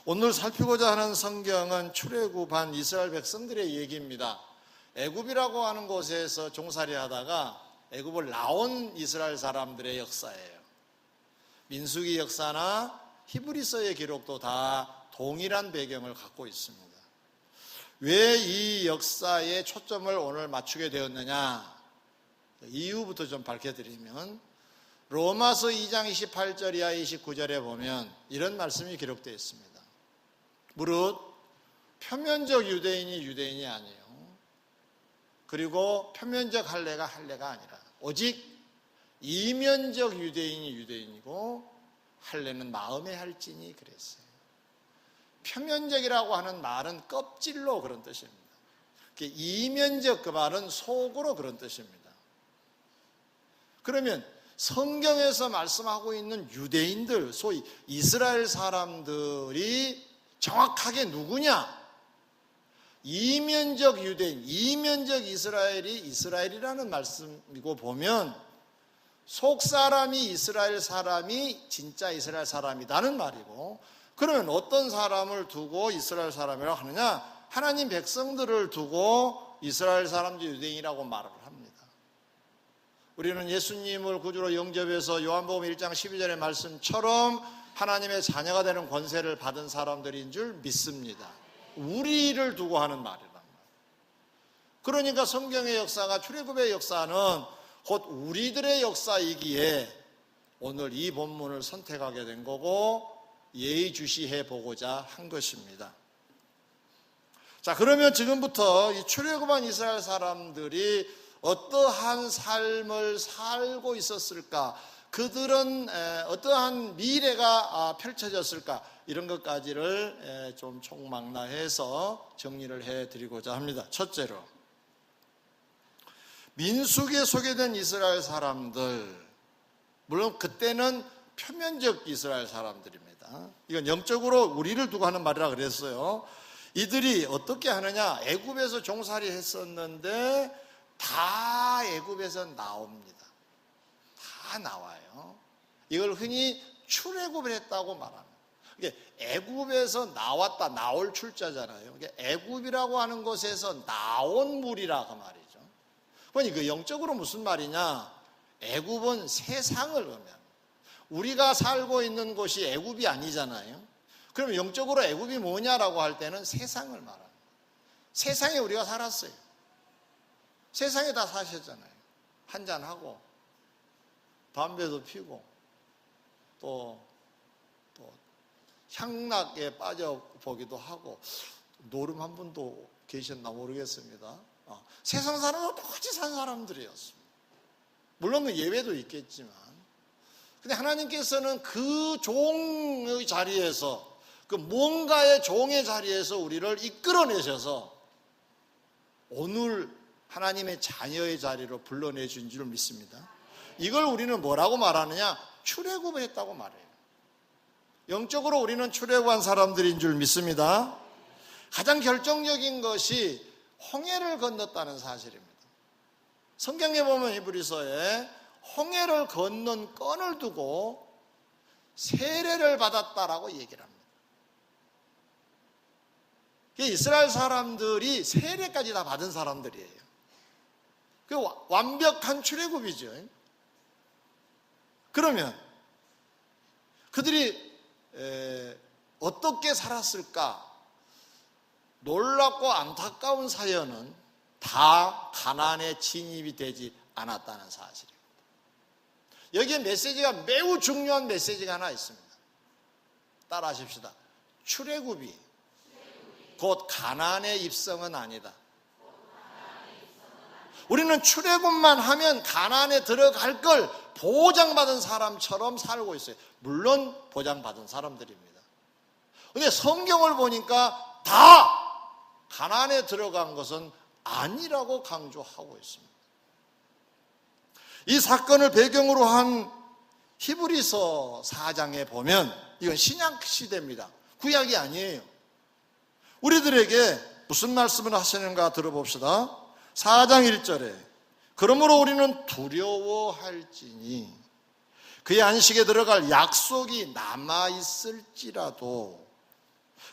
오늘 살피고자 하는 성경은 출애굽한 이스라엘 백성들의 얘기입니다. 애굽이라고 하는 곳에서 종살이 하다가 애굽을 나온 이스라엘 사람들의 역사예요. 민수기 역사나 히브리서의 기록도 다 동일한 배경을 갖고 있습니다. 왜 이 역사에 초점을 오늘 맞추게 되었느냐? 이유부터 좀 밝혀드리면 로마서 2장 28절 이하 29절에 보면 이런 말씀이 기록되어 있습니다. 무릇 표면적 유대인이 유대인이 아니에요. 그리고 표면적 할례가 할례가 아니라 오직 이면적 유대인이 유대인이고 할례는 마음에 할지니 그랬어요. 표면적이라고 하는 말은 껍질로 그런 뜻입니다. 이면적 그 말은 속으로 그런 뜻입니다. 그러면 성경에서 말씀하고 있는 유대인들, 소위 이스라엘 사람들이 정확하게 누구냐? 이면적 유대인, 이면적 이스라엘이 이스라엘이라는 말씀이고 보면 속 사람이 이스라엘 사람이 진짜 이스라엘 사람이라는 말이고, 그러면 어떤 사람을 두고 이스라엘 사람이라고 하느냐? 하나님 백성들을 두고 이스라엘 사람들 유대인이라고 말을 합니다. 우리는 예수님을 구주로 영접해서 요한복음 1장 12절의 말씀처럼 하나님의 자녀가 되는 권세를 받은 사람들인 줄 믿습니다. 우리를 두고 하는 말이란 말이에요. 그러니까 성경의 역사가, 출애굽의 역사는 곧 우리들의 역사이기에 오늘 이 본문을 선택하게 된 거고 예의주시해 보고자 한 것입니다. 자, 그러면 지금부터 이 출애굽한 이스라엘 사람들이 어떠한 삶을 살고 있었을까? 그들은 어떠한 미래가 펼쳐졌을까? 이런 것까지를 좀 총망라해서 정리를 해드리고자 합니다. 첫째로, 민수기에 소개된 이스라엘 사람들, 물론 그때는 표면적 이스라엘 사람들입니다. 이건 영적으로 우리를 두고 하는 말이라 그랬어요. 이들이 어떻게 하느냐? 애굽에서 종살이 했었는데 다 애굽에서 나옵니다. 다 나와요. 이걸 흔히 출애굽을 했다고 말합니다. 애굽에서 나왔다, 나올 출자잖아요. 애굽이라고 하는 곳에서 나온 물이라 그 말이죠. 그러니까 그 영적으로 무슨 말이냐? 애굽은 세상을 의미합니다. 우리가 살고 있는 곳이 애굽이 아니잖아요. 그럼 영적으로 애굽이 뭐냐라고 할 때는 세상을 말합니다. 세상에 우리가 살았어요. 세상에 다 사셨잖아요. 한잔하고 담배도 피고 또 향락에 빠져보기도 하고, 노름 한 분도 계셨나 모르겠습니다. 세상 사람은 똑같이 산 사람들이었습니다. 물론 예외도 있겠지만, 근데 하나님께서는 그 종의 자리에서, 그 뭔가의 종의 자리에서 우리를 이끌어내셔서 오늘 하나님의 자녀의 자리로 불러내신 줄 믿습니다. 이걸 우리는 뭐라고 말하느냐? 출애굽을 했다고 말해요. 영적으로 우리는 출애굽한 사람들인 줄 믿습니다. 가장 결정적인 것이 홍해를 건넜다는 사실입니다. 성경에 보면 히브리서에 홍해를 건넌 건을 두고 세례를 받았다라고 얘기를 합니다. 이스라엘 사람들이 세례까지 다 받은 사람들이에요. 그 완벽한 출애굽이죠. 그러면 그들이 어떻게 살았을까? 놀랍고 안타까운 사연은 다 가나안에 진입이 되지 않았다는 사실입니다. 여기에 메시지가, 매우 중요한 메시지가 하나 있습니다. 따라 하십시다. 출애굽이 곧 가나안의 입성은 아니다. 우리는 출애굽만 하면 가나안에 들어갈 걸 보장받은 사람처럼 살고 있어요. 물론 보장받은 사람들입니다. 그런데 성경을 보니까 다 가나안에 들어간 것은 아니라고 강조하고 있습니다. 이 사건을 배경으로 한 히브리서 4장에 보면, 이건 신약 시대입니다. 구약이 아니에요. 우리들에게 무슨 말씀을 하시는가 들어봅시다. 4장 1절에 그러므로 우리는 두려워할지니 그의 안식에 들어갈 약속이 남아있을지라도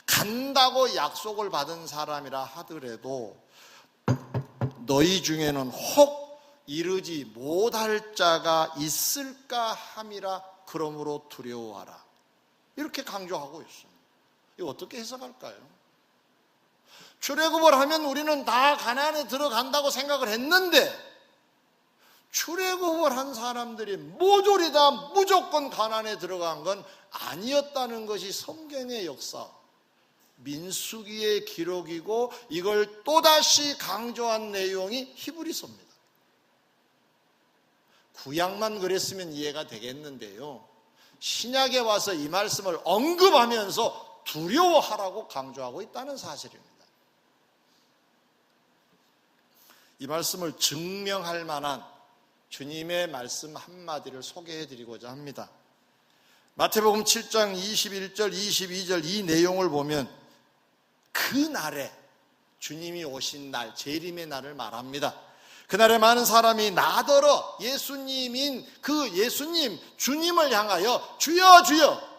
간다고 약속을 받은 사람이라 하더라도 너희 중에는 혹 이르지 못할 자가 있을까 함이라. 그러므로 두려워하라. 이렇게 강조하고 있습니다. 이거 어떻게 해석할까요? 출애굽을 하면 우리는 다 가나안에 들어간다고 생각을 했는데, 출애굽을 한 사람들이 모조리 다 무조건 가나안에 들어간 건 아니었다는 것이 성경의 역사, 민수기의 기록이고, 이걸 또다시 강조한 내용이 히브리서입니다. 구약만 그랬으면 이해가 되겠는데요, 신약에 와서 이 말씀을 언급하면서 두려워하라고 강조하고 있다는 사실입니다. 이 말씀을 증명할 만한 주님의 말씀 한마디를 소개해 드리고자 합니다. 마태복음 7장 21절 22절 이 내용을 보면 그날에, 주님이 오신 날, 재림의 날을 말합니다. 그날에 많은 사람이 나더러 예수님인 그 예수님, 주님을 향하여 주여 주여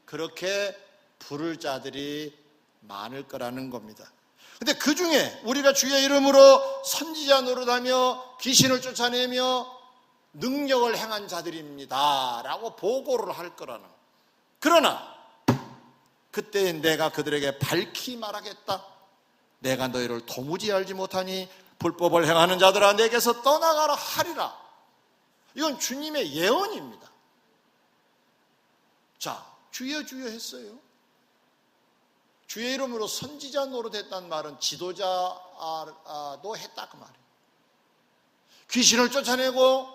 그렇게 부를 자들이 많을 거라는 겁니다. 근데 그 중에 우리가 주의 이름으로 선지자 노릇하며 귀신을 쫓아내며 능력을 행한 자들입니다 라고 보고를 할 거라는. 그러나 그때 내가 그들에게 밝히 말하겠다. 내가 너희를 도무지 알지 못하니 불법을 행하는 자들아 내게서 떠나가라 하리라. 이건 주님의 예언입니다. 자, 주여 주여 했어요. 주의 이름으로 선지자 노릇했다는 말은 지도자도 했다 그 말이에요. 귀신을 쫓아내고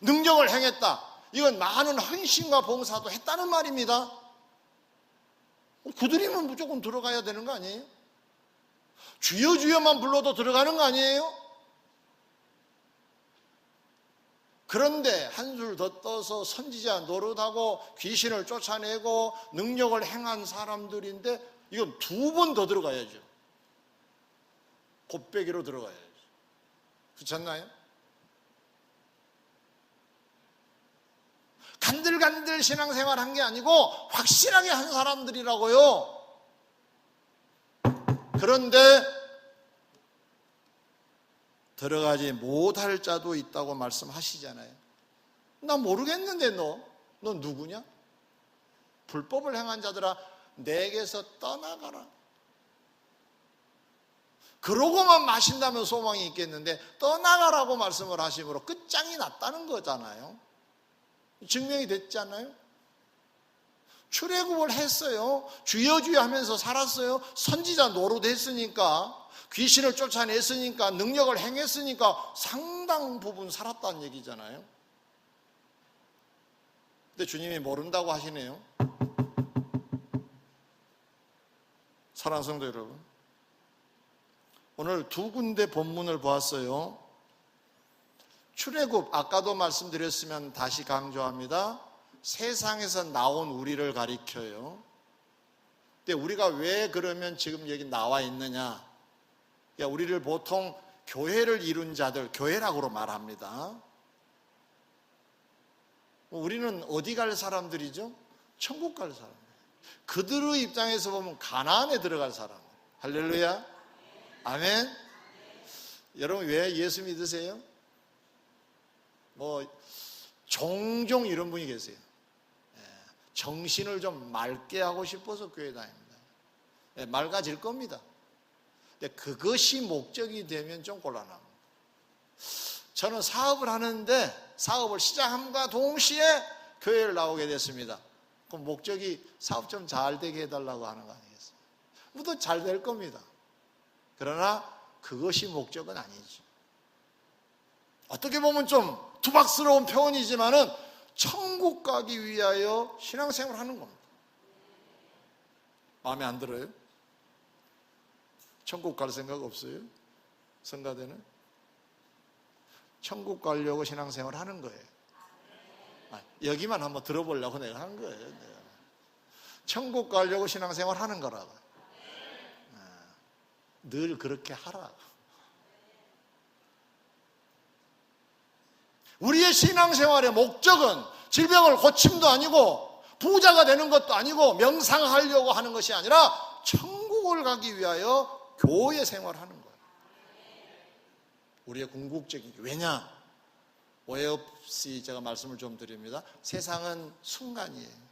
능력을 행했다. 이건 많은 헌신과 봉사도 했다는 말입니다. 그들이면 무조건 들어가야 되는 거 아니에요? 주여 주여만 불러도 들어가는 거 아니에요? 그런데 한술 더 떠서 선지자 노릇하고 귀신을 쫓아내고 능력을 행한 사람들인데 이건 2번 더 들어가야죠. 곱배기로 들어가야죠. 그렇지 않나요? 간들간들 신앙생활 한 게 아니고 확실하게 한 사람들이라고요. 그런데 들어가지 못할 자도 있다고 말씀하시잖아요. 나 모르겠는데 너 누구냐? 불법을 행한 자들아 내게서 떠나가라. 그러고만 마신다면 소망이 있겠는데 떠나가라고 말씀을 하심으로 끝장이 났다는 거잖아요. 증명이 됐지 않나요? 출애굽을 했어요. 주여 주여 하면서 살았어요. 선지자 노릇했으니까, 귀신을 쫓아냈으니까, 능력을 행했으니까 상당 부분 살았다는 얘기잖아요. 근데 주님이 모른다고 하시네요. 사랑하는 성도 여러분, 오늘 2군데 본문을 보았어요. 출애굽, 아까도 말씀드렸으면 다시 강조합니다. 세상에서 나온 우리를 가리켜요. 근데 우리가 왜 그러면 지금 여기 나와 있느냐? 그러니까 우리를 보통 교회를 이룬 자들, 교회라고 말합니다. 우리는 어디 갈 사람들이죠? 천국 갈 사람. 그들의 입장에서 보면 가나안에 들어갈 사람. 할렐루야. 아멘. 여러분 왜 예수 믿으세요? 종종 이런 분이 계세요. 정신을 좀 맑게 하고 싶어서 교회 다닙니다. 맑아질 겁니다. 근데 그것이 목적이 되면 좀 곤란합니다. 저는 사업을 하는데 사업을 시작함과 동시에 교회를 나오게 됐습니다. 그럼 목적이 사업 좀 잘 되게 해달라고 하는 거 아니겠어요? 또 잘 될 겁니다. 그러나 그것이 목적은 아니죠. 어떻게 보면 좀 투박스러운 표현이지만은 천국 가기 위하여 신앙생활을 하는 겁니다. 마음에 안 들어요? 천국 갈 생각 없어요? 성가대는? 천국 가려고 신앙생활을 하는 거예요. 여기만 한번 들어보려고 내가 한 거예요. 내가. 천국 가려고 신앙생활 하는 거라고. 늘 그렇게 하라. 우리의 신앙생활의 목적은 질병을 고침도 아니고 부자가 되는 것도 아니고 명상하려고 하는 것이 아니라 천국을 가기 위하여 교회 생활하는 거예요. 우리의 궁극적인, 왜냐? 오해 없이 제가 말씀을 좀 드립니다. 세상은 순간이에요.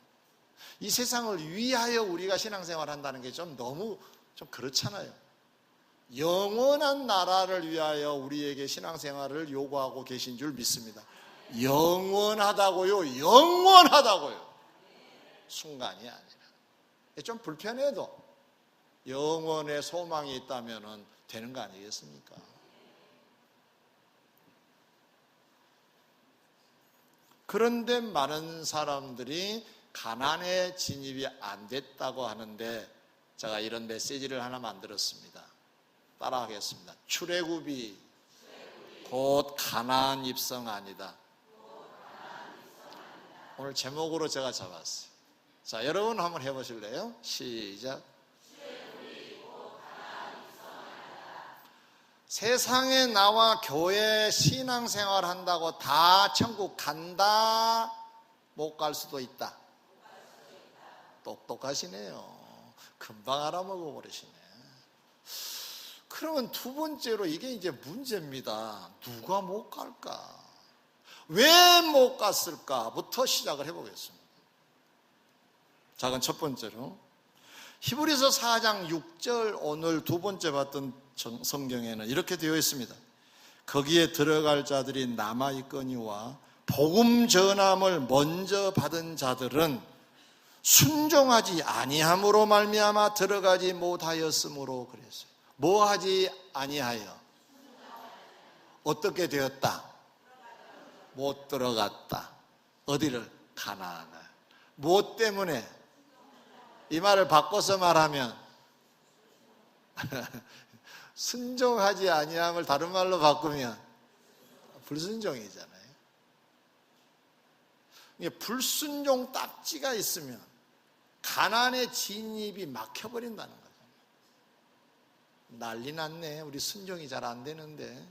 이 세상을 위하여 우리가 신앙생활 한다는 게 좀 너무 좀 그렇잖아요. 영원한 나라를 위하여 우리에게 신앙생활을 요구하고 계신 줄 믿습니다. 영원하다고요. 영원하다고요. 순간이 아니라. 좀 불편해도 영원의 소망이 있다면 되는 거 아니겠습니까? 그런데 많은 사람들이 가나안에 진입이 안 됐다고 하는데 제가 이런 메시지를 하나 만들었습니다. 따라하겠습니다. 출애굽이 곧 가나안 입성 아니다. 오늘 제목으로 제가 잡았어요. 자, 여러분 한번 해보실래요? 시작. 세상에 나와 교회 신앙생활 한다고 다 천국 간다? 못 갈 수도 있다. 똑똑하시네요. 금방 알아먹어 버리시네. 그러면 두 번째로 이게 이제 문제입니다. 누가 못 갈까? 왜 못 갔을까부터 시작을 해보겠습니다. 자, 그럼 첫 번째로 히브리서 4장 6절 오늘 두 번째 봤던 성경에는 이렇게 되어 있습니다. 거기에 들어갈 자들이 남아있거니와 복음 전함을 먼저 받은 자들은 순종하지 아니함으로 말미암아 들어가지 못하였으므로 그랬어요. 뭐 하지 아니하여? 어떻게 되었다? 못 들어갔다. 어디를? 가나안을. 무엇 때문에? 이 말을 바꿔서 말하면 순종하지 아니함을 다른 말로 바꾸면 불순종이잖아요. 불순종 딱지가 있으면 가나안의 진입이 막혀버린다는 거죠. 난리 났네. 우리 순종이 잘 안 되는데.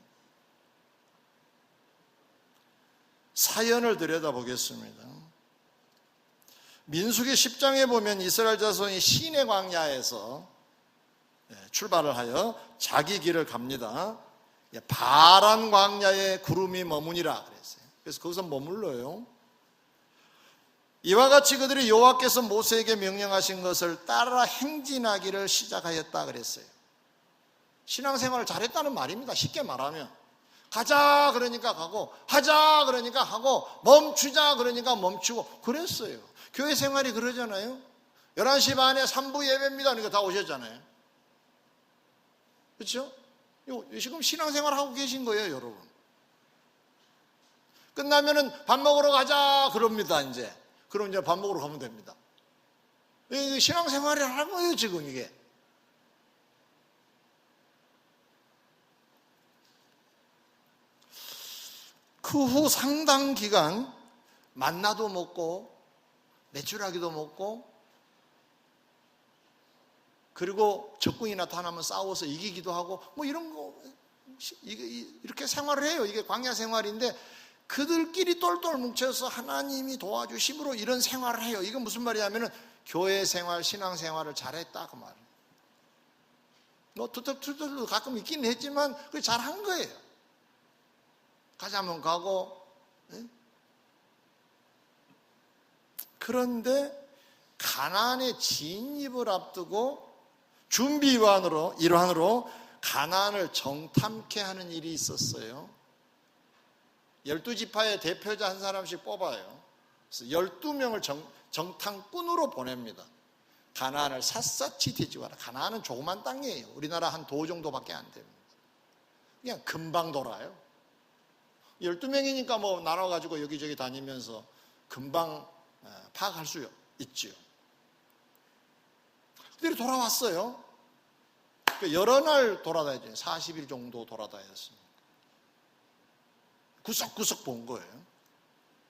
사연을 들여다보겠습니다. 민수기 10장에 보면 이스라엘 자손이 시내 광야에서 출발을 하여 자기 길을 갑니다. 파란 광야에 구름이 머무니라 그랬어요. 그래서 거기서 머물러요. 이와 같이 그들이 여호와께서 모세에게 명령하신 것을 따라 행진하기를 시작하였다 그랬어요. 신앙생활을 잘했다는 말입니다. 쉽게 말하면 가자 그러니까 가고, 하자 그러니까 하고, 멈추자 그러니까 멈추고 그랬어요. 교회 생활이 그러잖아요. 11시 반에 3부 예배입니다 그러니까 다 오셨잖아요. 그렇죠? 지금 신앙생활 하고 계신 거예요, 여러분. 끝나면은 밥 먹으러 가자 그럽니다. 이제 그럼 이제 밥 먹으러 가면 됩니다. 신앙생활을 하는 거예요, 지금 이게. 그 후 상당 기간 만나도 먹고 메추라기도 먹고, 그리고 적군이 나타나면 싸워서 이기기도 하고 뭐 이런 거 이렇게 생활을 해요. 이게 광야 생활인데 그들끼리 똘똘 뭉쳐서 하나님이 도와주심으로 이런 생활을 해요. 이건 무슨 말이냐면은 교회 생활, 신앙 생활을 잘했다 그 말이에요. 뭐 투덜투덜도 가끔 있긴 했지만 그걸 잘한 거예요. 가자면 가고. 그런데 가나안의 진입을 앞두고 준비 일환으로 가나안을 정탐케 하는 일이 있었어요. 12지파의 대표자 한 사람씩 뽑아요. 그래서 12명을 정탐꾼으로 보냅니다. 가나안을 샅샅이 뒤지고. 가나안은 조그만 땅이에요. 우리나라 한 도 정도밖에 안 됩니다. 그냥 금방 돌아요. 12명이니까 뭐 나눠가지고 여기저기 다니면서 금방 파악할 수 있죠. 그들이 돌아왔어요. 여러 날 돌아다녔죠. 40일 정도 돌아다녔습니다. 구석구석 본 거예요.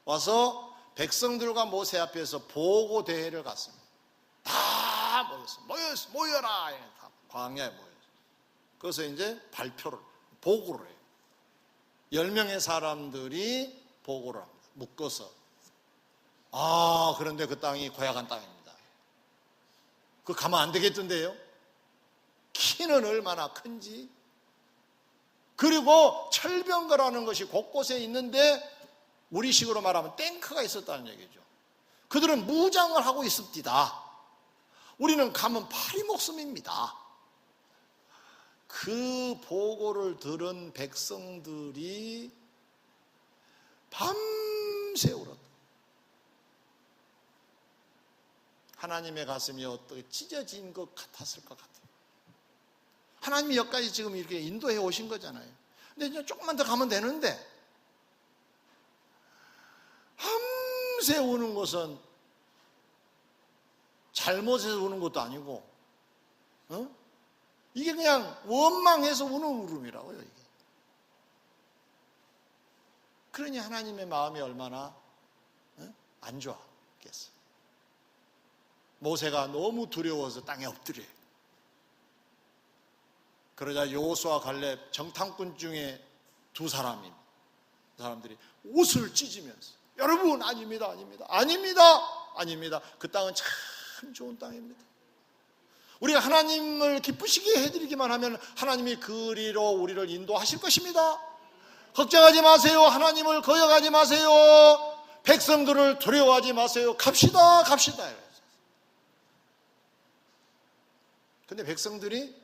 와서 백성들과 모세 앞에서 보고 대회를 갔습니다. 다 모였어. 모여라. 다 광야에 모였어요. 그래서 이제 보고를 해요. 10명의 사람들이 보고를 합니다. 묶어서. 그런데 그 땅이 고약한 땅입니다. 그 가면 안 되겠던데요. 키는 얼마나 큰지. 그리고 철병거라는 것이 곳곳에 있는데 우리식으로 말하면 탱크가 있었다는 얘기죠. 그들은 무장을 하고 있습니다. 우리는 가면 파리 목숨입니다. 그 보고를 들은 백성들이 밤새 울었다. 하나님의 가슴이 어떻게 찢어진 것 같았을 것 같아요. 하나님이 여기까지 지금 이렇게 인도해 오신 거잖아요. 근데 이제 조금만 더 가면 되는데, 밤새 우는 것은 잘못해서 우는 것도 아니고, 이게 그냥 원망해서 우는 울음이라고요, 이게. 그러니 하나님의 마음이 얼마나 안 좋았겠어요. 모세가 너무 두려워서 땅에 엎드려요. 그러자 여호수아 갈렙 정탐꾼 중에 두 사람들이 옷을 찢으면서 여러분 아닙니다. 그 땅은 참 좋은 땅입니다. 우리가 하나님을 기쁘시게 해드리기만 하면 하나님이 그리로 우리를 인도하실 것입니다. 걱정하지 마세요. 하나님을 거역하지 마세요. 백성들을 두려워하지 마세요. 갑시다. 근데 백성들이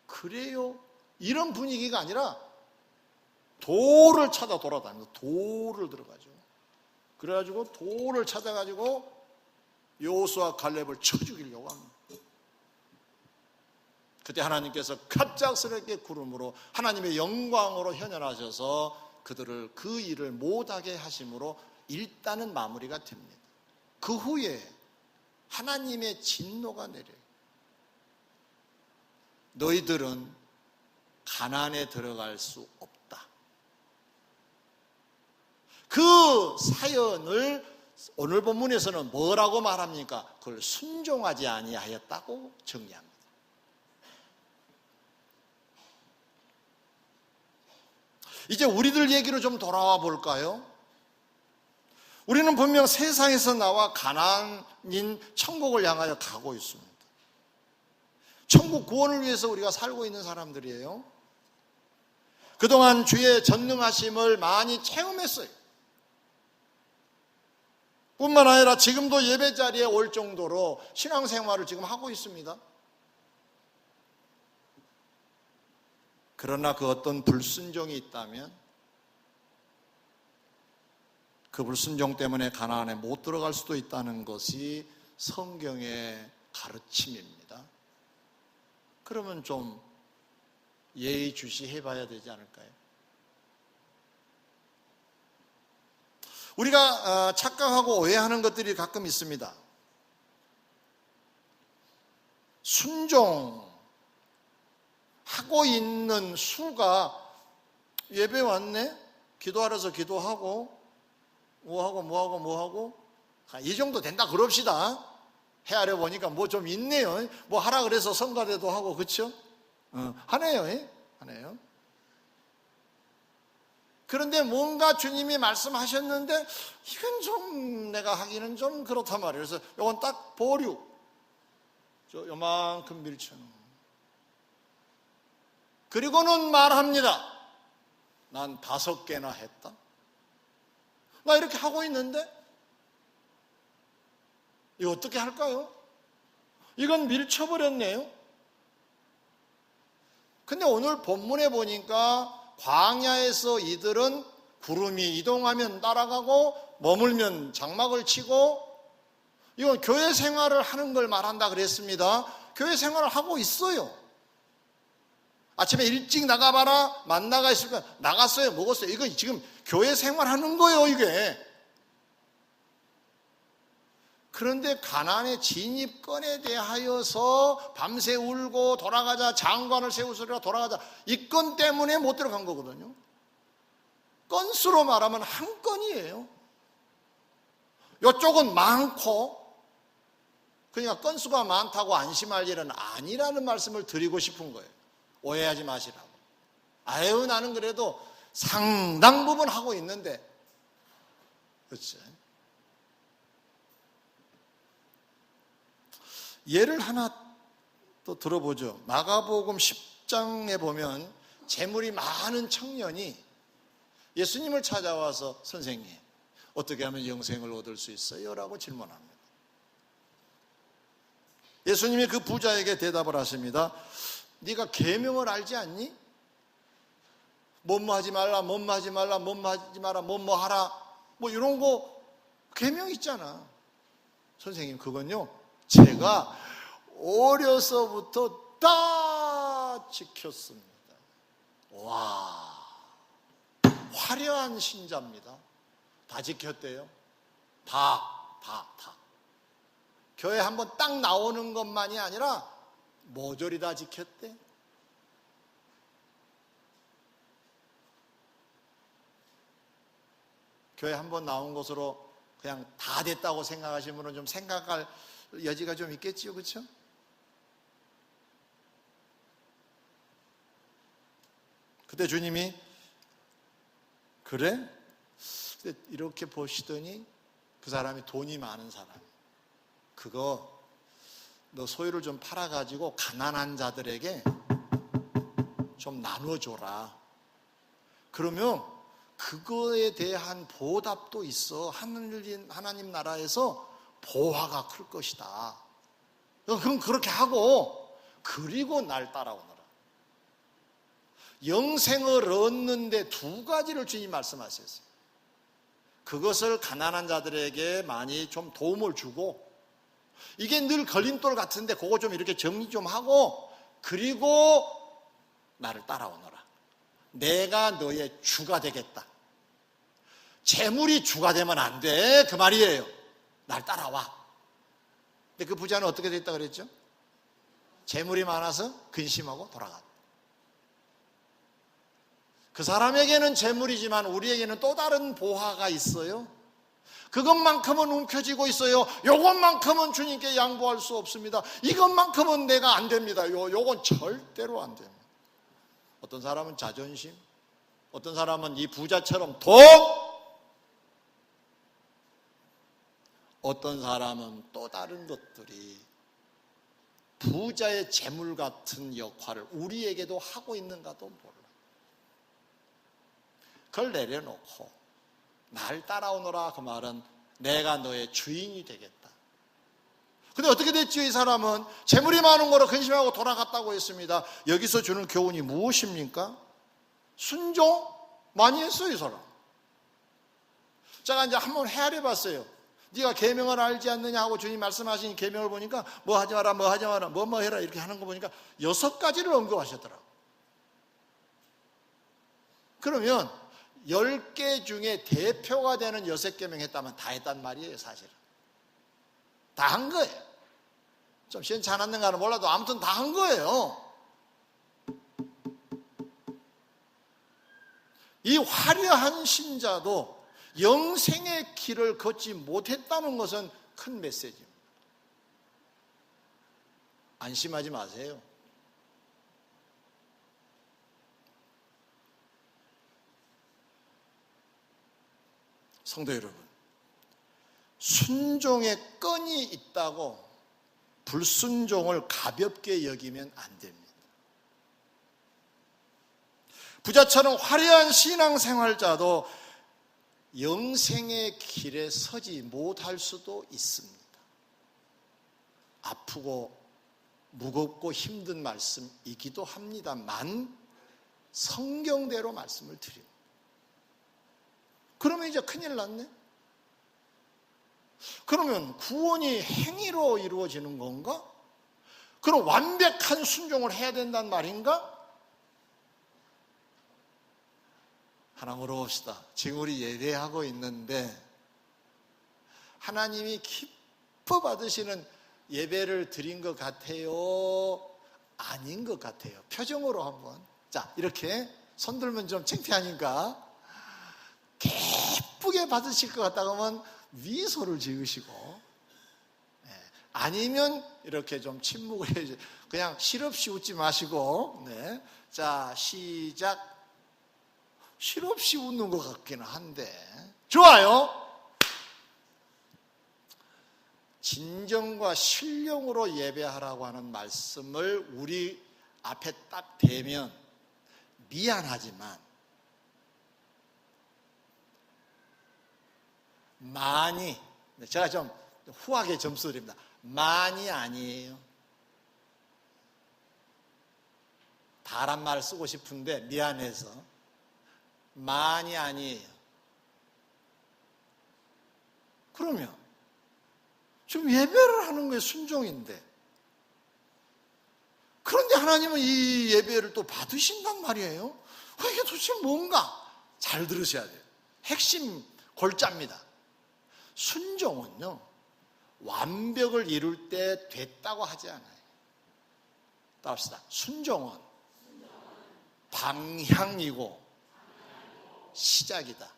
그래요? 이런 분위기가 아니라 돌을 찾아 돌아다니면서 돌을 들어가죠. 그래가지고 돌을 찾아가지고 여호수아 갈렙을 쳐 죽이려고 합니다. 그때 하나님께서 갑작스럽게 구름으로 하나님의 영광으로 현현하셔서 그들을 그 일을 못하게 하심으로 일단은 마무리가 됩니다. 그 후에 하나님의 진노가 내려요. 너희들은 가나안에 들어갈 수 없다. 그 사연을 오늘 본문에서는 뭐라고 말합니까? 그걸 순종하지 아니하였다고 정리합니다. 이제 우리들 얘기로 좀 돌아와 볼까요? 우리는 분명 세상에서 나와 가나안인 천국을 향하여 가고 있습니다. 천국 구원을 위해서 우리가 살고 있는 사람들이에요. 그동안 주의 전능하심을 많이 체험했어요. 뿐만 아니라 지금도 예배 자리에 올 정도로 신앙생활을 지금 하고 있습니다. 그러나 그 어떤 불순종이 있다면 그 불순종 때문에 가나안에 못 들어갈 수도 있다는 것이 성경의 가르침입니다. 그러면 좀 예의주시해 봐야 되지 않을까요? 우리가 착각하고 오해하는 것들이 가끔 있습니다. 순종하고 있는 수가 예배 왔네? 기도하러서 기도하고 뭐하고 이 정도 된다 그럽시다. 헤아려 보니까 뭐 좀 있네요. 뭐 하라 그래서 성가대도 하고 그렇죠? 하네요. 그런데 뭔가 주님이 말씀하셨는데 이건 좀 내가 하기는 좀 그렇단 말이에요. 그래서 이건 딱 보류. 요만큼 밀쳐놓은. 그리고는 말합니다. 난 5개나 했다. 나 이렇게 하고 있는데 이거 어떻게 할까요? 이건 밀쳐버렸네요. 근데 오늘 본문에 보니까 광야에서 이들은 구름이 이동하면 따라가고 머물면 장막을 치고 이건 교회 생활을 하는 걸 말한다 그랬습니다. 교회 생활을 하고 있어요. 아침에 일찍 나가봐라. 만나가 있으니까 나갔어요. 먹었어요. 이거 지금 교회 생활하는 거예요, 이게. 그런데 가나안의 진입권에 대하여서 밤새 울고 돌아가자, 장관을 세우소리라 돌아가자, 이 건 때문에 못 들어간 거거든요. 건수로 말하면 한 건이에요. 이쪽은 많고, 그러니까 건수가 많다고 안심할 일은 아니라는 말씀을 드리고 싶은 거예요. 오해하지 마시라고. 아유, 나는 그래도 상당 부분 하고 있는데, 그렇지? 예를 하나 또 들어보죠. 마가복음 10장에 보면 재물이 많은 청년이 예수님을 찾아와서 선생님, 어떻게 하면 영생을 얻을 수 있어요? 라고 질문합니다. 예수님이 그 부자에게 대답을 하십니다. 네가 계명을 알지 않니? 뭐뭐 하지 말라, 뭐뭐 하지 말라, 뭐뭐 하지 마라, 뭐뭐 하라, 뭐 이런 거 계명 있잖아. 선생님, 그건요 제가 어려서부터 다 지켰습니다. 와, 화려한 신자입니다. 다 지켰대요. 다. 교회 한번 딱 나오는 것만이 아니라 모조리 다 지켰대. 교회 한번 나온 것으로 그냥 다 됐다고 생각하시는 분은 좀 생각할 여지가 좀 있겠지요, 그렇죠? 그때 주님이 그래? 이렇게 보시더니 그 사람이 돈이 많은 사람, 그거 너 소유를 좀 팔아가지고 가난한 자들에게 좀 나눠줘라. 그러면 그거에 대한 보답도 있어. 하나님 나라에서 보화가 클 것이다. 그럼 그렇게 하고 그리고 날 따라오너라. 영생을 얻는데 두 가지를 주님이 말씀하셨어요. 그것을 가난한 자들에게 많이 좀 도움을 주고, 이게 늘 걸림돌 같은데 그거 좀 이렇게 정리 좀 하고, 그리고 나를 따라오너라. 내가 너의 주가 되겠다. 재물이 주가 되면 안 돼, 그 말이에요. 날 따라와. 근데 그 부자는 어떻게 됐다 그랬죠? 재물이 많아서 근심하고 돌아갔다. 그 사람에게는 재물이지만 우리에게는 또 다른 보화가 있어요. 그것만큼은 움켜쥐고 있어요. 요것만큼은 주님께 양보할 수 없습니다. 이것만큼은 내가 안 됩니다. 요건 절대로 안 됩니다. 어떤 사람은 자존심, 어떤 사람은 이 부자처럼 돈, 어떤 사람은 또 다른 것들이 부자의 재물 같은 역할을 우리에게도 하고 있는가도 몰라. 그걸 내려놓고 날 따라오너라, 그 말은 내가 너의 주인이 되겠다. 근데 어떻게 됐죠? 이 사람은 재물이 많은 거로 근심하고 돌아갔다고 했습니다. 여기서 주는 교훈이 무엇입니까? 순종 많이 했어요, 이 사람. 제가 이제 한번 헤아려 봤어요. 네가 계명을 알지 않느냐 하고 주님 말씀하신 계명을 보니까 뭐 하지 마라, 뭐 하지 마라, 뭐 해라 이렇게 하는 거 보니까 6가지를 언급하셨더라고요. 그러면 10개 중에 대표가 되는 6계명 했다면 다 했단 말이에요, 사실은. 다 한 거예요. 좀 시원찮았는가는 몰라도 아무튼 다 한 거예요. 이 화려한 신자도 영생의 길을 걷지 못했다는 것은 큰 메시지입니다. 안심하지 마세요. 성도 여러분, 순종의 끈이 있다고 불순종을 가볍게 여기면 안 됩니다. 부자처럼 화려한 신앙생활자도 영생의 길에 서지 못할 수도 있습니다. 아프고 무겁고 힘든 말씀이기도 합니다만 성경대로 말씀을 드립니다. 그러면 이제 큰일 났네? 그러면 구원이 행위로 이루어지는 건가? 그럼 완벽한 순종을 해야 된단 말인가? 하나 물어봅시다. 지금 우리 예배하고 있는데 하나님이 기뻐 받으시는 예배를 드린 것 같아요? 아닌 것 같아요? 표정으로 한번. 자, 이렇게 손 들면 좀 창피하니까 기쁘게 받으실 것 같다고 하면 미소를 지으시고, 아니면 이렇게 좀 침묵을 해야지. 그냥 실없이 웃지 마시고, 네. 자, 시작. 실없이 웃는 것 같기는 한데. 좋아요. 진정과 신령으로 예배하라고 하는 말씀을 우리 앞에 딱 대면 미안하지만 많이, 제가 좀 후하게 점수 드립니다. 많이 아니에요. 다란 말 쓰고 싶은데 미안해서 많이 아니에요. 그러면 지금 예배를 하는 게 순종인데, 그런데 하나님은 이 예배를 또 받으신단 말이에요. 이게 도대체 뭔가? 잘 들으셔야 돼요. 핵심 골자입니다. 순종은요, 완벽을 이룰 때 됐다고 하지 않아요. 따라합시다. 순종은 방향이고 시작이다.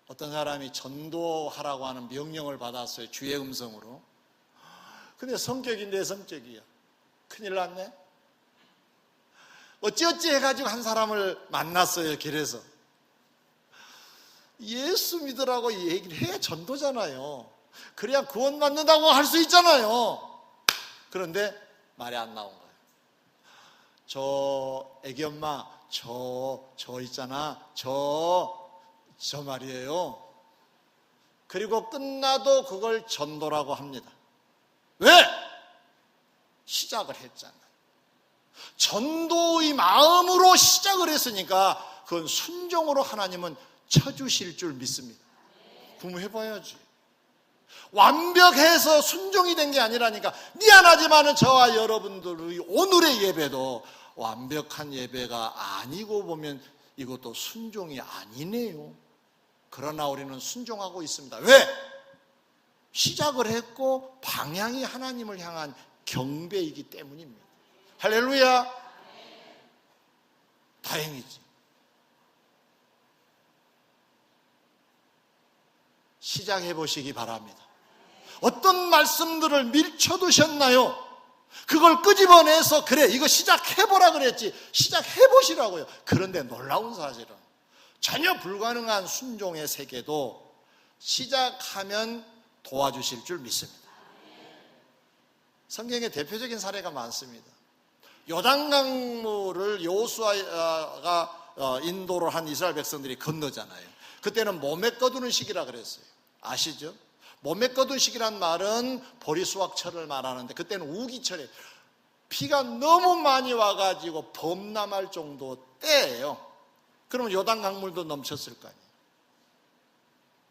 어떤 사람이 전도하라고 하는 명령을 받았어요. 주의 음성으로. 근데 성격이 내 성격이야. 큰일 났네. 어찌어찌 해가지고 한 사람을 만났어요. 길에서. 예수 믿으라고 얘기를 해야 전도잖아요. 그래야 구원 받는다고 할 수 있잖아요. 그런데 말이 안 나온 거예요. 저 애기 엄마, 저 있잖아. 저 말이에요. 그리고 끝나도 그걸 전도라고 합니다. 왜? 시작을 했잖아. 전도의 마음으로 시작을 했으니까 그건 순종으로 하나님은 쳐주실 줄 믿습니다. 그럼 해봐야지. 완벽해서 순종이 된 게 아니라니까. 미안하지만은 저와 여러분들의 오늘의 예배도 완벽한 예배가 아니고 보면 이것도 순종이 아니네요. 그러나 우리는 순종하고 있습니다. 왜? 시작을 했고 방향이 하나님을 향한 경배이기 때문입니다. 할렐루야. 다행이지. 시작해 보시기 바랍니다. 어떤 말씀들을 밀쳐두셨나요? 그걸 끄집어내서 그래 이거 시작해보라 그랬지, 시작해보시라고요. 그런데 놀라운 사실은 전혀 불가능한 순종의 세계도 시작하면 도와주실 줄 믿습니다. 성경에 대표적인 사례가 많습니다. 요단강물을 여호수아가 인도를 한 이스라엘 백성들이 건너잖아요. 그때는 몸에 거두는 시기라 그랬어요. 아시죠? 몸에 거둔 시기란 말은 보리수확철을 말하는데 그때는 우기철에 비가 너무 많이 와가지고 범람할 정도 때예요. 그러면 요단 강물도 넘쳤을 거 아니에요.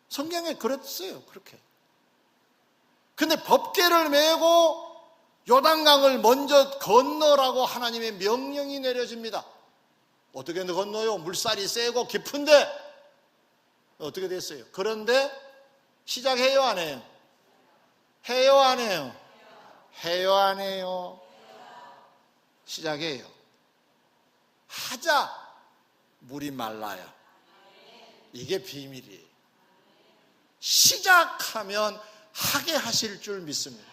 성경에 그랬어요. 그렇게. 근데 법궤를 메고 요단강을 먼저 건너라고 하나님의 명령이 내려집니다. 어떻게 건너요? 물살이 세고 깊은데 어떻게 됐어요? 그런데 시작해요 안 해요? 해요 안 해요? 해요 안 해요? 시작해요. 하자 물이 말라요. 이게 비밀이에요. 시작하면 하게 하실 줄 믿습니다.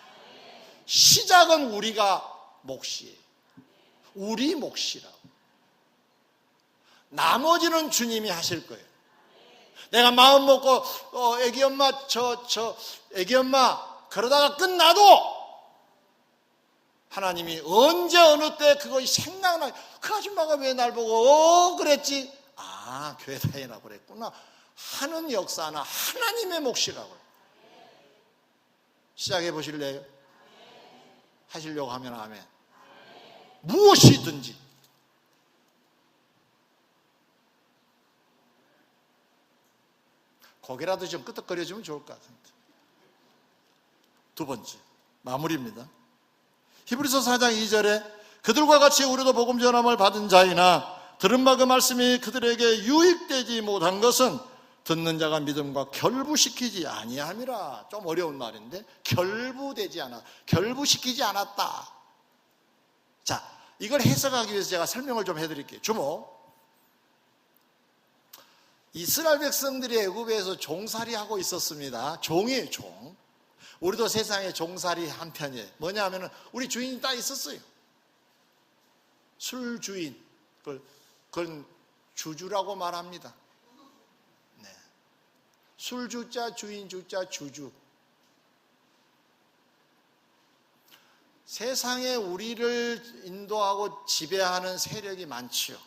시작은 우리가 몫이에요. 우리 몫이라고. 나머지는 주님이 하실 거예요. 내가 마음 먹고 애기 엄마 애기 엄마 그러다가 끝나도 하나님이 언제 어느 때 그것이 생각나. 그 아줌마가 왜 날 보고 그랬지? 아, 교회 다니라고 그랬구나 하는 역사는 하나님의 몫이라고요. 시작해 보실래요? 하시려고 하면 아멘. 무엇이든지. 고개라도 좀 끄덕거려주면 좋을 것 같은데. 두 번째, 마무리입니다. 히브리서 4장 2절에 그들과 같이 우리도 복음 전함을 받은 자이나 들은 바 그 말씀이 그들에게 유익되지 못한 것은 듣는 자가 믿음과 결부시키지 아니함이라. 좀 어려운 말인데 결부시키지 않았다. 자, 이걸 해석하기 위해서 제가 설명을 좀 해드릴게요. 주목. 이스라엘 백성들이 애굽에서 종살이하고 있었습니다. 종이에요, 종. 우리도 세상에 종살이 한 편이에요. 뭐냐 하면은 우리 주인이 딱 있었어요. 술 주인. 그건 주주라고 말합니다. 네. 술주자, 주인주자, 주주. 세상에 우리를 인도하고 지배하는 세력이 많지요.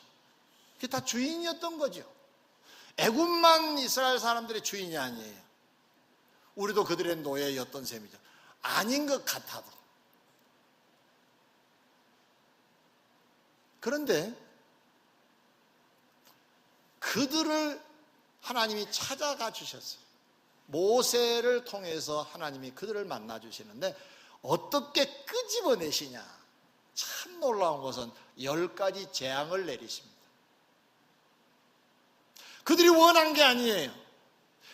그게 다 주인이었던 거죠. 애굽만 이스라엘 사람들의 주인이 아니에요. 우리도 그들의 노예였던 셈이죠. 아닌 것 같아도. 그런데 그들을 하나님이 찾아가 주셨어요. 모세를 통해서 하나님이 그들을 만나 주시는데 어떻게 끄집어내시냐. 참 놀라운 것은 10가지 재앙을 내리십니다. 그들이 원한 게 아니에요.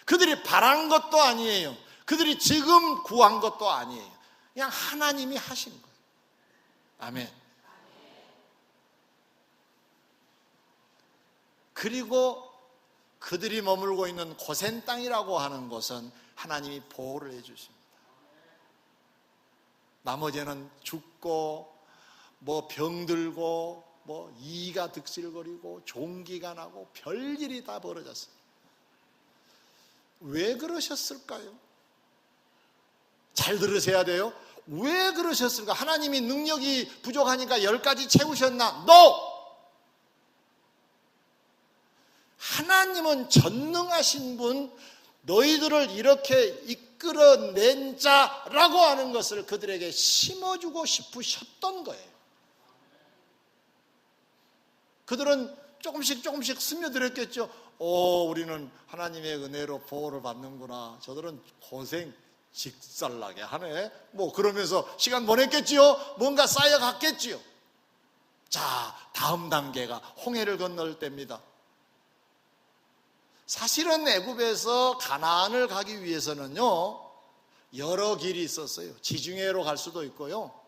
그들이 바란 것도 아니에요. 그들이 지금 구한 것도 아니에요. 그냥 하나님이 하신 거예요. 아멘. 그리고 그들이 머물고 있는 고센 땅이라고 하는 곳은 하나님이 보호를 해주십니다. 나머지는 죽고 뭐 병들고 뭐 이가 득실거리고 종기가 나고 별일이 다 벌어졌어요. 왜 그러셨을까요? 잘 들으셔야 돼요. 왜 그러셨을까? 하나님이 능력이 부족하니까 10가지 채우셨나? No! 하나님은 전능하신 분, 너희들을 이렇게 이끌어낸 자라고 하는 것을 그들에게 심어주고 싶으셨던 거예요. 그들은 조금씩 스며들었겠죠. 우리는 하나님의 은혜로 보호를 받는구나. 저들은 고생 직살나게 하네. 뭐 그러면서 시간 보냈겠지요. 뭔가 쌓여갔겠지요. 자, 다음 단계가 홍해를 건널 때입니다. 사실은 애굽에서 가나안을 가기 위해서는요, 여러 길이 있었어요. 지중해로 갈 수도 있고요.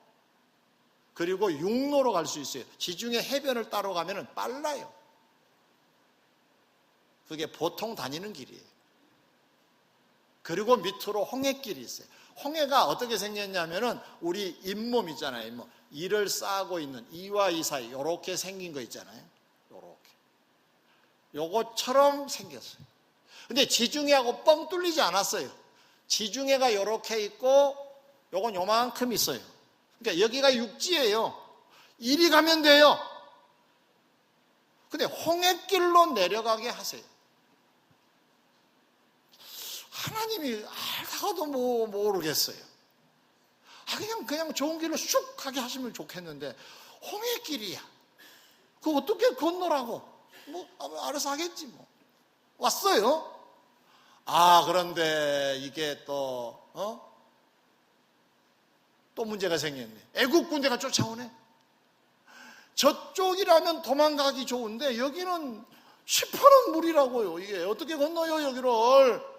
그리고 육로로 갈 수 있어요. 지중해 해변을 따로 가면 빨라요. 그게 보통 다니는 길이에요. 그리고 밑으로 홍해길이 있어요. 홍해가 어떻게 생겼냐면은 우리 잇몸 있잖아요. 잇몸. 이를 싸고 있는 이와 이 사이 요렇게 생긴 거 있잖아요. 요렇게. 요것처럼 생겼어요. 근데 지중해하고 뻥 뚫리지 않았어요. 지중해가 요렇게 있고 요건 요만큼 있어요. 그러니까 여기가 육지예요. 이리 가면 돼요. 근데 홍해길로 내려가게 하세요. 하나님이 알다가도 모르겠어요. 그냥 좋은 길로 슉 가게 하시면 좋겠는데 홍해길이야. 그거 어떻게 건너라고? 알아서 하겠지 뭐. 왔어요. 그런데 이게 또 문제가 생겼네. 애국 군대가 쫓아오네. 저쪽이라면 도망가기 좋은데 여기는 시퍼런 물이라고요. 이게 어떻게 건너요 여기를.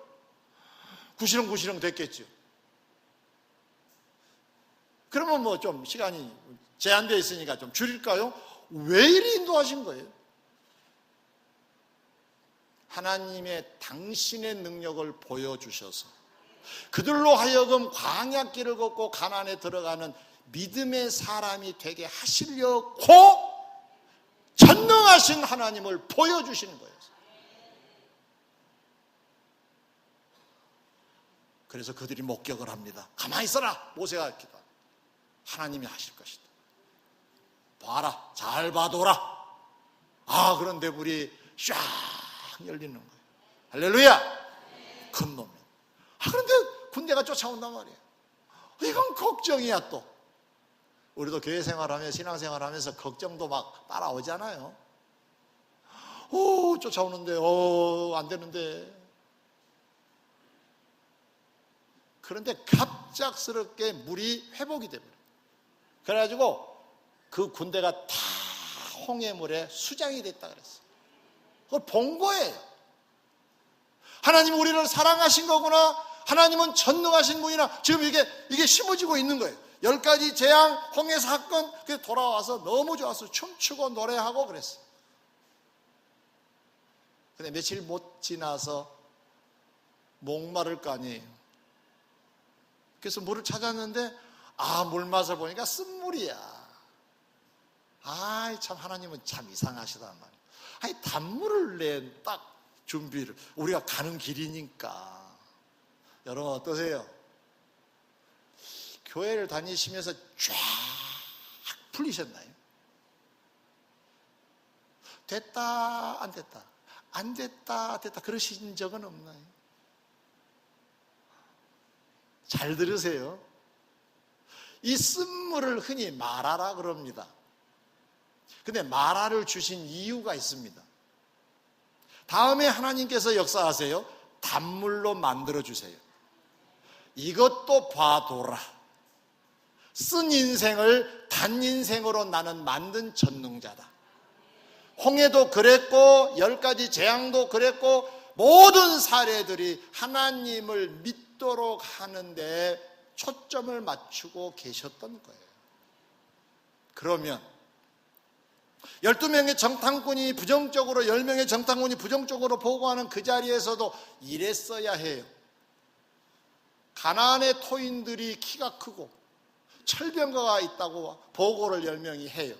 구시렁구시렁 됐겠죠. 그러면 뭐 좀 시간이 제한되어 있으니까 좀 줄일까요? 왜 이리 인도하신 거예요? 하나님의 당신의 능력을 보여주셔서 그들로 하여금 광야길을 걷고 가나안에 들어가는 믿음의 사람이 되게 하시려고 전능하신 하나님을 보여주시는 거예요. 그래서 그들이 목격을 합니다. 가만히 있어라. 모세가 기도합니다. 하나님이 하실 것이다. 봐라. 잘 봐둬라. 그런데 물이 쫙 열리는 거예요. 할렐루야. 큰 놈이. 그런데 군대가 쫓아온단 말이에요. 이건 걱정이야 또. 우리도 교회 생활하며 신앙생활하면서 걱정도 막 따라오잖아요. 쫓아오는데 안 되는데. 그런데 갑작스럽게 물이 회복이 됩니다. 그래가지고 그 군대가 다 홍해물에 수장이 됐다 그랬어요. 그걸 본 거예요. 하나님 우리를 사랑하신 거구나. 하나님은 전능하신 분이나 지금 이게 심어지고 있는 거예요. 10가지 재앙, 홍해 사건, 그래서 돌아와서 너무 좋아서 춤추고 노래하고 그랬어요. 근데 며칠 못 지나서 목마를 거 아니에요. 그래서 물을 찾았는데 물맛을 보니까 쓴물이야. 참 하나님은 참 이상하시단 말이에요. 단물을 딱 준비를, 우리가 가는 길이니까. 여러분 어떠세요? 교회를 다니시면서 쫙 풀리셨나요? 됐다 안 됐다, 안 됐다 됐다 그러신 적은 없나요? 잘 들으세요. 이 쓴물을 흔히 마라라 그럽니다. 근데 마라를 주신 이유가 있습니다. 다음에 하나님께서 역사하세요. 단물로 만들어 주세요. 이것도 봐둬라. 쓴 인생을 단 인생으로 나는 만든 전능자다. 홍해도 그랬고 10가지 재앙도 그랬고 모든 사례들이 하나님을 믿도록 하는데 초점을 맞추고 계셨던 거예요. 그러면 12명의 정탐꾼이 부정적으로, 10명의 정탐꾼이 부정적으로 보고하는 그 자리에서도 이랬어야 해요. 가나안의 토인들이 키가 크고 철병거가 있다고 보고를 10명이 해요.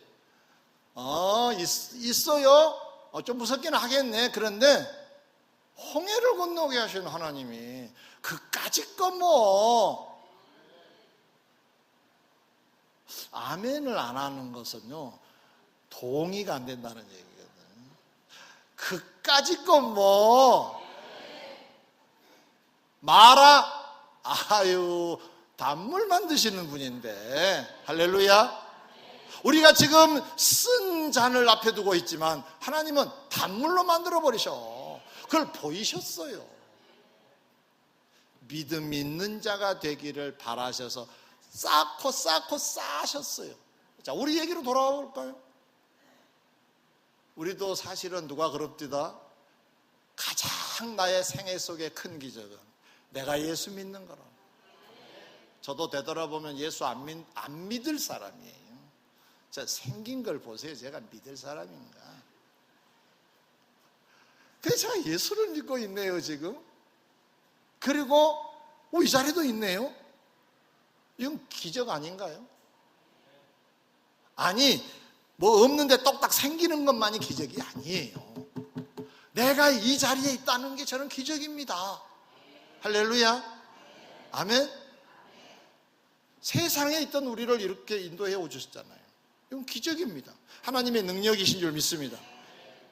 있어요? 좀 무섭긴 하겠네. 그런데 홍해를 건너게 하신 하나님이 그까짓 거 뭐 아멘을 안 하는 것은요, 동의가 안 된다는 얘기거든요. 그까짓 거 뭐 마라, 아유, 단물 만드시는 분인데, 할렐루야. 우리가 지금 쓴 잔을 앞에 두고 있지만 하나님은 단물로 만들어 버리셔. 그걸 보이셨어요. 믿음 있는 자가 되기를 바라셔서 쌓고 쌓으셨어요. 자, 우리 얘기로 돌아와 볼까요? 우리도 사실은 누가 그럽디다. 가장 나의 생애 속의 큰 기적은 내가 예수 믿는 거라. 저도 되돌아보면 예수 안 믿을 사람이에요. 저 생긴 걸 보세요. 제가 믿을 사람인가? 그래서 제가 예수를 믿고 있네요, 지금. 그리고 이 자리도 있네요. 이건 기적 아닌가요? 아니, 뭐 없는데 똑딱 생기는 것만이 기적이 아니에요. 내가 이 자리에 있다는 게 저는 기적입니다. 할렐루야. 아멘. 세상에 있던 우리를 이렇게 인도해 오셨잖아요. 이건 기적입니다. 하나님의 능력이신 줄 믿습니다.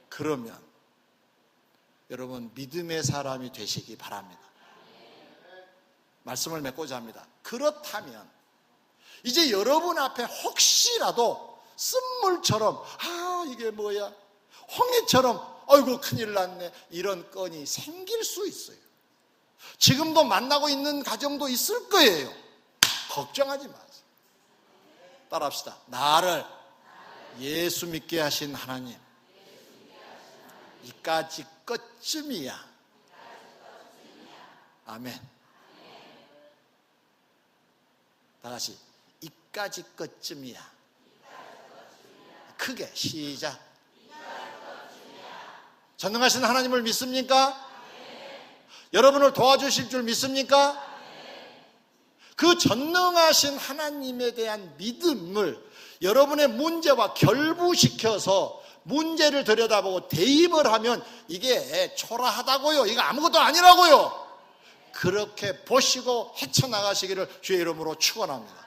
그러면 여러분 믿음의 사람이 되시기 바랍니다. 말씀을 맺고자 합니다. 그렇다면 이제 여러분 앞에 혹시라도 쓴물처럼 이게 뭐야, 홍해처럼 아이고 큰일 났네, 이런 건이 생길 수 있어요. 지금도 만나고 있는 가정도 있을 거예요. 걱정하지 마세요. 따라합시다. 나를 예수 믿게 하신 하나님, 이까짓 것쯤이야. 아멘. 다 같이 이까짓 것쯤이야. 크게 시작. 전능하신 하나님을 믿습니까? 여러분을 도와주실 줄 믿습니까? 그 전능하신 하나님에 대한 믿음을 여러분의 문제와 결부시켜서 문제를 들여다보고 대입을 하면 이게 초라하다고요. 이거 아무것도 아니라고요. 그렇게 보시고 헤쳐나가시기를 주의 이름으로 축원합니다.